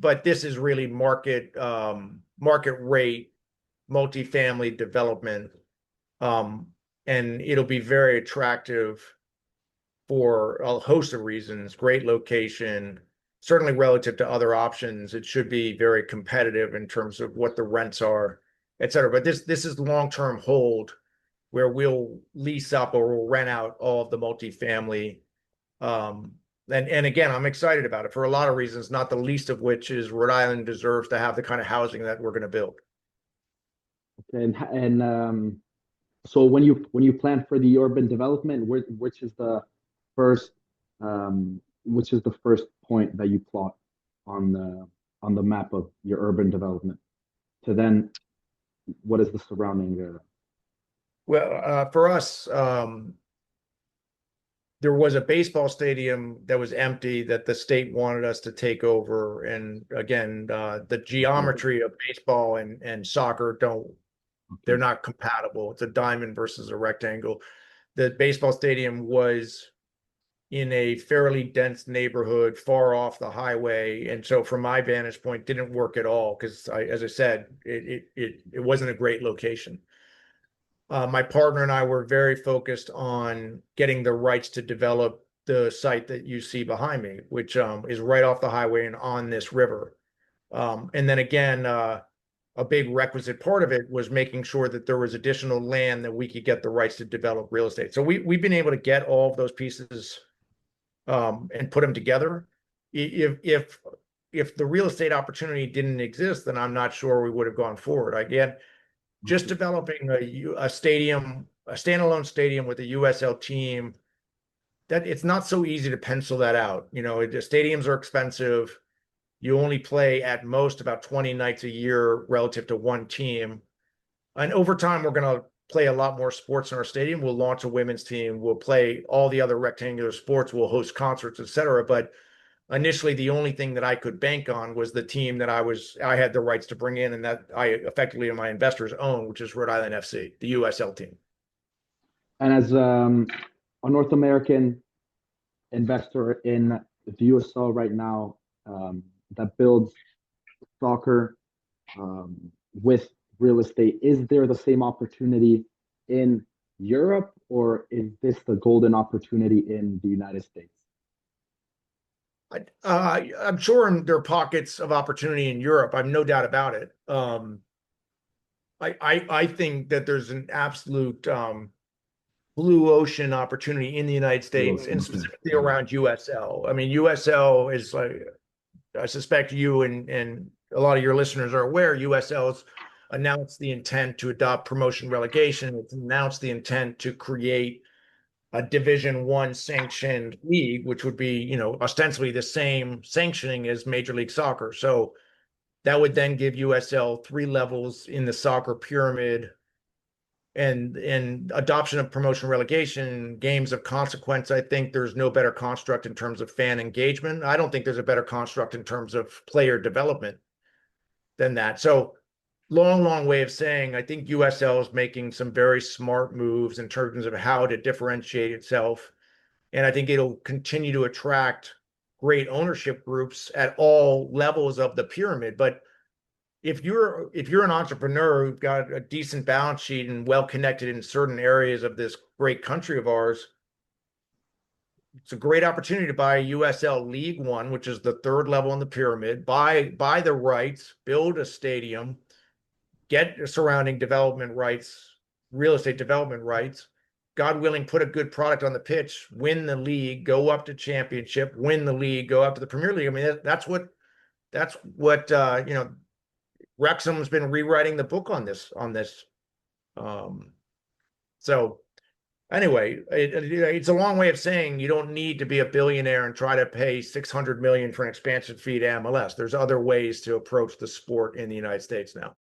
but this is really market rate multifamily development. And it'll be very attractive for a host of reasons. Great location, certainly relative to other options. It should be very competitive in terms of what the rents are, et cetera. But this is long-term hold where we'll lease up or we'll rent out all of the multifamily. And again, I'm excited about it for a lot of reasons, not the least of which is Rhode Island deserves to have the kind of housing that we're going to build. Okay, and so when you plan for the urban development, first which is the first point that you plot on the map of your urban development? To then, what is the surrounding? Well, for us, there was a baseball stadium that was empty that the state wanted us to take over. And again, the geometry of baseball and soccer they're not compatible. It's a diamond versus a rectangle. The baseball stadium was in a fairly dense neighborhood far off the highway. And so from my vantage point, didn't work at all because as I said, it wasn't a great location. My partner and I were very focused on getting the rights to develop the site that you see behind me, which is right off the highway and on this river. And then again, a big requisite part of it was making sure that there was additional land that we could get the rights to develop real estate. So we've been able to get all of those pieces and put them together. If the real estate opportunity didn't exist, then I'm not sure we would have gone forward. Again, just developing a stadium, a standalone stadium with a USL team, that it's not so easy to pencil that out. You know, the stadiums are expensive. You only play at most about 20 nights a year relative to one team. And over time, we're going to play a lot more sports in our stadium. We'll launch a women's team. We'll play all the other rectangular sports. We'll host concerts, et cetera. But initially, the only thing that I could bank on was the team that I had the rights to bring in and that I effectively my investors own, which is Rhode Island FC, the USL team. And as a North American investor in the USL right now, that builds soccer with real estate, is there the same opportunity in Europe, or is this the golden opportunity in the United States? I'm sure there are pockets of opportunity in Europe. I've no doubt about it. I think that there's an absolute blue ocean opportunity in the United States and specifically around USL. I mean, USL is like, I suspect you and a lot of your listeners are aware, USL's announced the intent to adopt promotion relegation. It's announced the intent to create a Division I sanctioned league, which would be, you know, ostensibly the same sanctioning as Major League Soccer. So that would then give USL 3 levels in the soccer pyramid, and adoption of promotion relegation, games of consequence. I think there's no better construct in terms of fan engagement. I don't think there's a better construct in terms of player development than that. So long way of saying, I think USL is making some very smart moves in terms of how to differentiate itself. And I think it'll continue to attract great ownership groups at all levels of the pyramid. But if you're an entrepreneur who've got a decent balance sheet and well connected in certain areas of this great country of ours, it's a great opportunity to buy USL League One, which is the 3rd level in the pyramid, buy the rights, build a stadium, get surrounding development rights, real estate development rights, God willing, put a good product on the pitch, win the league, go up to championship, win the league, go up to the Premier League. I mean, that's what you know, Wrexham's been rewriting the book on this. So anyway, it's a long way of saying you don't need to be a billionaire and try to pay $600 million for an expansion fee to MLS. There's other ways to approach the sport in the United States now.